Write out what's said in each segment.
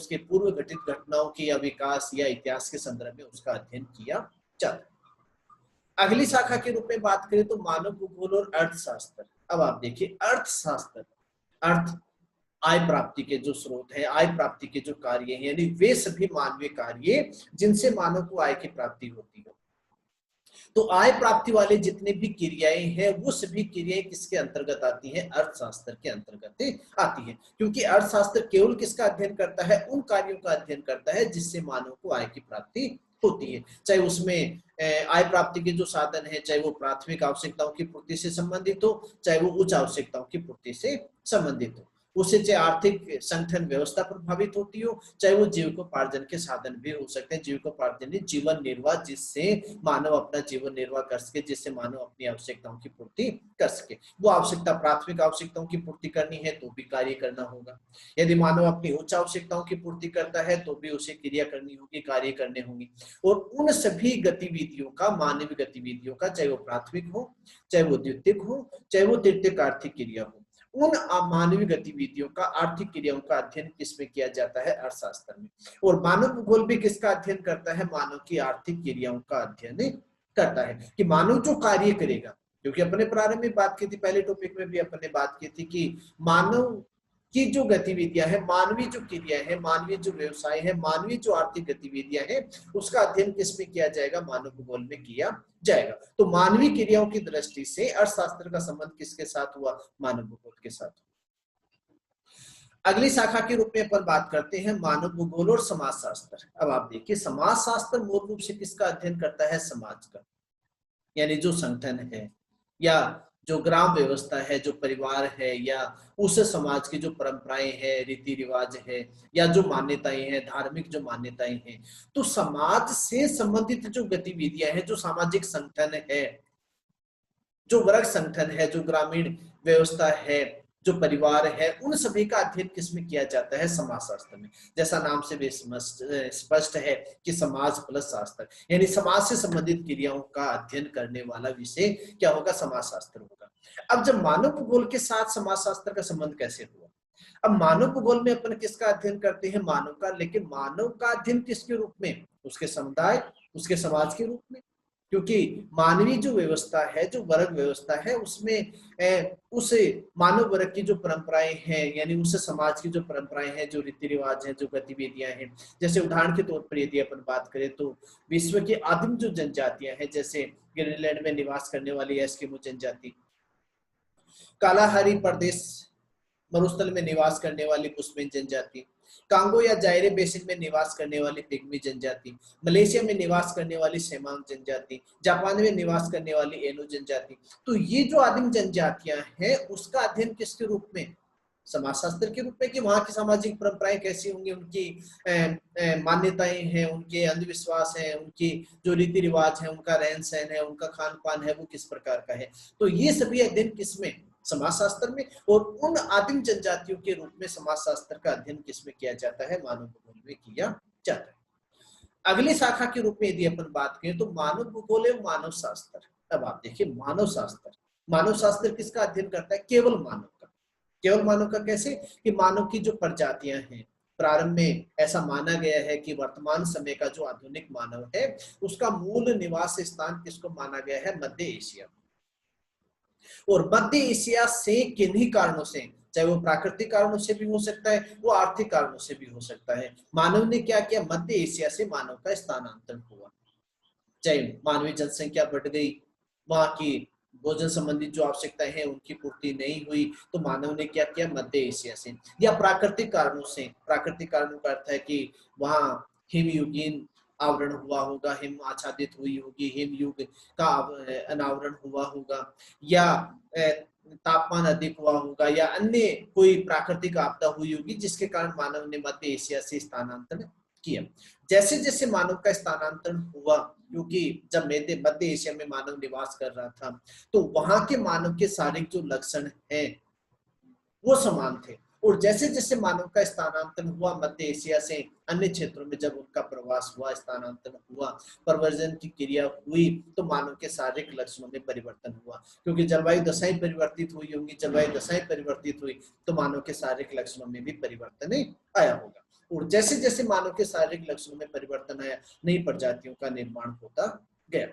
उसके पूर्व घटित घटनाओं के या विकास या इतिहास के संदर्भ में उसका अध्ययन किया जाता है। अगली शाखा के रूप में बात करें तो मानव भूगोल और अर्थशास्त्र। अब आप देखिए अर्थशास्त्र, अर्थ आय प्राप्ति के जो स्रोत है, आय प्राप्ति के जो कार्य हैं, यानी वे सभी मानवीय कार्य जिनसे मानव को आय की प्राप्ति होती है। तो आय प्राप्ति वाले जितने भी क्रियाएं हैं वो सभी क्रियाएं किसके अंतर्गत आती हैं? अर्थशास्त्र के अंतर्गत आती है, क्योंकि अर्थशास्त्र केवल किसका अध्ययन करता है? उन कार्यों का अध्ययन करता है जिससे मानव को आय की प्राप्ति होती है, चाहे उसमें आय प्राप्ति के जो साधन है, चाहे वो प्राथमिक आवश्यकताओं की पूर्ति से संबंधित हो, चाहे वो उच्च आवश्यकताओं की पूर्ति से संबंधित हो, उससे चाहे आर्थिक संगठन व्यवस्था प्रभावित होती हो, चाहे वो जीविकोपार्जन के साधन भी हो सकते हैं। जीविकोपार्जन जीवन निर्वाह, जिससे मानव अपना जीवन निर्वाह कर सके, जिससे मानव अपनी आवश्यकताओं की पूर्ति कर सके। वो आवश्यकता प्राथमिक आवश्यकताओं की पूर्ति करनी है तो भी कार्य करना होगा। यदि मानव अपनी उच्च आवश्यकताओं की पूर्ति करता है तो भी उसे क्रिया करनी होगी, कार्य करने होंगे। और उन सभी गतिविधियों का, मानवीय गतिविधियों का, चाहे वो प्राथमिक हो, चाहे वो द्वितीयक हो, चाहे वो तृतीयक आर्थिक क्रिया हो, उन मानवीय गतिविधियों का, आर्थिक क्रियाओं का अध्ययन किसमें किया जाता है? अर्थशास्त्र में। और मानव भूगोल भी किसका अध्ययन करता है? मानव की आर्थिक क्रियाओं का अध्ययन करता है कि मानव जो कार्य करेगा, क्योंकि अपने प्रारंभ में बात की थी, पहले टॉपिक में भी अपने बात की थी कि मानव की जो गतिविधियां है, मानवीय जो क्रिया है, मानवीय जो व्यवसाय है, मानवीय जो आर्थिक गतिविधियां हैं, उसका अध्ययन किसमें किया जाएगा? मानव भूगोल में किया जाएगा। तो मानवीय क्रियाओं की दृष्टि से अर्थशास्त्र का संबंध किसके साथ हुआ? मानव भूगोल के साथ। अगली शाखा के रूप में अपन बात करते हैं मानव भूगोल और समाजशास्त्र। अब आप देखिए समाजशास्त्र मूल रूप से किसका अध्ययन करता है? समाज का, यानी जो संगठन है या जो ग्राम व्यवस्था है, जो परिवार है, या उस समाज की जो परंपराएं हैं, रीति रिवाज है, या जो मान्यताएं हैं, धार्मिक जो मान्यताएं हैं, तो समाज से संबंधित जो गतिविधियां हैं, जो सामाजिक संगठन है, जो वर्ग संगठन है, जो ग्रामीण व्यवस्था है, जो परिवार है, उन सभी का अध्ययन किसमें किया जाता है? समाजशास्त्र में। जैसा नाम से भी स्पष्ट है कि समाज प्लस शास्त्र, यानी समाज से संबंधित क्रियाओं का अध्ययन करने वाला विषय क्या होगा? समाजशास्त्र होगा। अब जब मानव भूगोल के साथ समाजशास्त्र का संबंध कैसे हुआ? अब मानव भूगोल में अपन किसका अध्ययन करते हैं? मानव का, लेकिन मानव का अध्ययन किसके रूप में? उसके समुदाय, उसके समाज के रूप में। क्योंकि मानवीय जो व्यवस्था है, जो वर्ग व्यवस्था है, उसमें उस मानव वर्ग की जो परंपराएं हैं, यानी उस समाज की जो परंपराएं हैं, जो रीति रिवाज हैं, जो गतिविधियां हैं, जैसे उदाहरण के तौर पर यदि अपन बात करें तो विश्व की आदिम जो जनजातियां हैं, जैसे ग्रीनलैंड में निवास करने वाली एस्किमो जनजाति, कालाहारी प्रदेश मरुस्थल में निवास करने वाली बुश्मेन जनजाति, कांगो या जायरे बेसिन में निवास करने वाली पिग्मी जनजाति, मलेशिया में निवास करने वाली सेमांग जनजाति, जापान में निवास करने वाली एनु जनजाति। तो ये जो आदिम जनजातियां हैं, उसका अध्ययन किसके रूप में? समाजशास्त्र के रूप में, कि वहां की सामाजिक परंपराएं कैसी होंगी, उनकी मान्यताएं हैं, उनके अंधविश्वास हैं, उनकी जो रीति रिवाज है, उनका रहन सहन है, उनका खान पान है, वो किस प्रकार का है। तो ये सभी अध्ययन किसमें? समाजशास्त्र में। और उन आदिम जनजातियों के रूप में समाजशास्त्र का अध्ययन किसमें किया जाता है? मानव भूगोल में किया जाता है। अगली शाखा के रूप में यदि अपन बात करें तो मानव भूगोल एवं मानव शास्त्र। अब आप देखिए मानव शास्त्र, मानव शास्त्र किसका अध्ययन करता है? केवल मानव का। केवल मानव का कैसे? कि मानव की जो प्रजातियां हैं, प्रारंभ में ऐसा माना गया है कि वर्तमान समय का जो आधुनिक मानव है, उसका मूल निवास स्थान किसको माना गया है? मध्य एशिया। और मध्य एशिया से किन्हीं कारणों से, चाहे वो प्राकृतिक कारणों से भी हो सकता है, वो आर्थिक कारणों से भी हो सकता है, मानव ने क्या किया? मध्य एशिया से मानव का स्थानांतरण हुआ। चाहे मानवीय जनसंख्या बढ़ गई, वहां की भोजन संबंधित जो आवश्यकताएं हैं उनकी पूर्ति नहीं हुई, तो मानव ने क्या किया? मध्य एशिया से, या प्राकृतिक कारणों से। प्राकृतिक कारणों का अर्थ है कि वहां हिमयुगीन आवरण हुआ होगा, हिम आच्छादित हुई होगी, हिमयुग का अनावरण हुआ होगा, या तापमान अधिक हुआ होगा, या अन्य कोई प्राकृतिक आपदा हुई होगी जिसके कारण मानव ने मध्य एशिया से स्थानांतरण किया। जैसे जैसे मानव का स्थानांतरण हुआ, क्योंकि जब मध्य एशिया में मानव निवास कर रहा था, तो वहां के मानव के शारीरिक जो लक्षण हैं वो समान थे। और जैसे जैसे मानव का स्थानांतरण हुआ मध्य एशिया से अन्य क्षेत्रों में, जब उनका प्रवास हुआ, स्थानांतरण हुआ, प्रव्रजन की क्रिया हुई, तो मानव के शारीरिक लक्षणों में परिवर्तन हुआ। क्योंकि जलवायु दशाएं परिवर्तित हुई होंगी, जलवायु दशाएं परिवर्तित हुई तो मानव के शारीरिक लक्षणों में भी परिवर्तन आया होगा। और जैसे जैसे मानव के शारीरिक लक्षणों में परिवर्तन आया, नई प्रजातियों का निर्माण होता गया।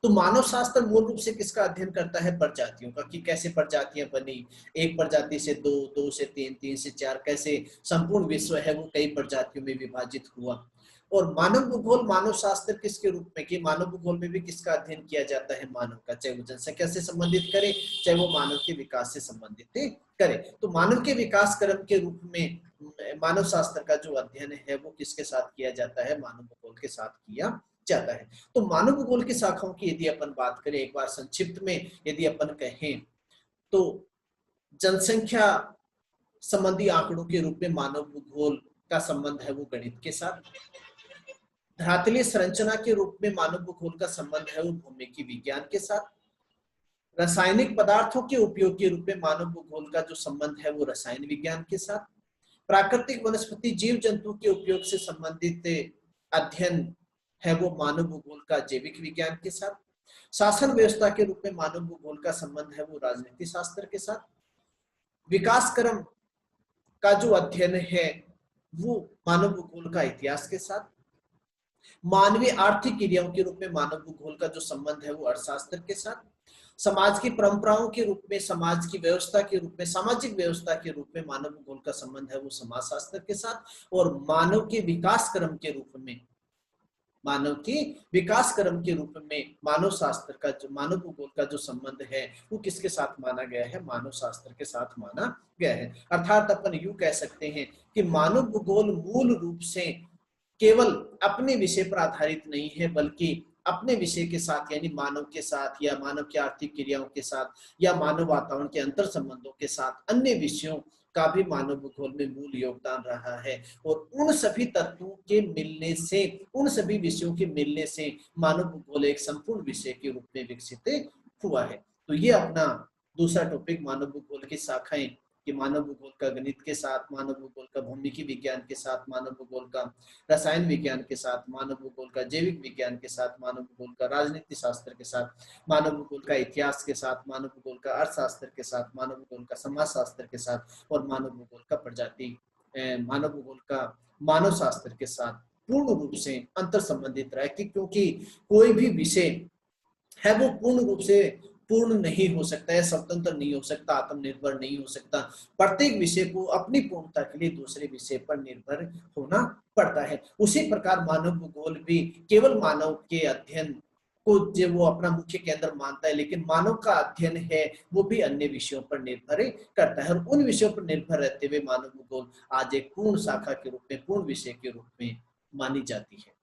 तो मानव शास्त्र मूल रूप से किसका अध्ययन करता है? प्रजातियों का, कि कैसे प्रजातियां बनी, एक प्रजाति से दो, दो से तीन, तीन से चार, कैसे संपूर्ण विश्व है वो कई प्रजातियों में विभाजित हुआ। और मानव भूगोल, मानव शास्त्र किसके रूप में, कि मानव भूगोल में भी किसका अध्ययन किया जाता है? मानव का, चाहे वो जनसंख्या से संबंधित करे, चाहे वो मानव के विकास से संबंधित करे। तो मानव के विकास क्रम के रूप में मानव शास्त्र का जो अध्ययन है वो किसके साथ किया जाता है? मानव भूगोल के साथ किया जाता है। तो मानव भूगोल की शाखाओं की यदि अपन बात करें, एक बार संक्षिप्त में यदि अपन कहें, तो जनसंख्या संबंधी आंकड़ों के रूप में मानव भूगोल का संबंध है वो गणित के साथ। धरातलीय संरचना के रूप में मानव भूगोल का संबंध है वो भौमिकी विज्ञान के साथ। रासायनिक पदार्थों के उपयोग के रूप में मानव भूगोल का जो संबंध है वो रसायन विज्ञान के साथ। प्राकृतिक वनस्पति जीव जंतु के उपयोग से संबंधित अध्ययन है वो मानव भूगोल का जैविक विज्ञान के साथ। शासन व्यवस्था के रूप में मानव भूगोल का संबंध है वो राजनीति शास्त्र के साथ। विकास क्रम का जो अध्ययन है वो मानव भूगोल का इतिहास के साथ। मानवीय आर्थिक क्रियाओं के रूप में मानव भूगोल का जो संबंध है वो अर्थशास्त्र के साथ। समाज की परंपराओं के रूप में, समाज की व्यवस्था के रूप में, सामाजिक व्यवस्था के रूप में मानव भूगोल का संबंध है वो समाजशास्त्र के साथ। और मानव के विकास क्रम के रूप में, मानव की विकास क्रम के रूप में मानव शास्त्र का जो, मानव भूगोल का जो संबंध है वो किसके साथ माना गया है? मानव शास्त्र के साथ माना गया है। अर्थात अपन यूं कह सकते हैं कि मानव भूगोल मूल रूप से केवल अपने विषय पर आधारित नहीं है, बल्कि अपने विषय के साथ, यानी मानव के साथ या मानव की आर्थिक क्रियाओं के साथ या मानव वातावरण के अंतर संबंधों के साथ अन्य विषयों का भी मानव भूगोल में मूल योगदान रहा है। और उन सभी तत्वों के मिलने से, उन सभी विषयों के मिलने से मानव भूगोल एक संपूर्ण विषय के रूप में विकसित हुआ है। तो ये अपना दूसरा टॉपिक, मानव भूगोल की शाखाएं, कि मानव भूगोल का गणित के साथ, मानव भूगोल का भौमिकी विज्ञान के साथ, मानव भूगोल का रसायन विज्ञान के साथ, मानव भूगोल का जैविक विज्ञान के साथ, मानव भूगोल का राजनीति शास्त्र के साथ, मानव भूगोल का इतिहास के साथ, मानव भूगोल का अर्थशास्त्र के साथ, मानव भूगोल का समाज शास्त्र के साथ और मानव भूगोल का प्रजाति, मानव भूगोल का मानव शास्त्र के साथ पूर्ण रूप से अंतर संबंधित रहा है। क्योंकि कोई भी विषय है वो पूर्ण रूप से पूर्ण नहीं हो सकता है, स्वतंत्र नहीं हो सकता, आत्मनिर्भर नहीं हो सकता। प्रत्येक विषय को अपनी पूर्णता के लिए दूसरे विषय पर निर्भर होना पड़ता है। उसी प्रकार मानव भूगोल भी केवल मानव के अध्ययन को जो वो अपना मुख्य केंद्र मानता है, लेकिन मानव का अध्ययन है वो भी अन्य विषयों पर निर्भर करता है। और उन विषयों पर निर्भर रहते हुए मानव भूगोल आज एक पूर्ण शाखा के रूप में, पूर्ण विषय के रूप में मानी जाती है।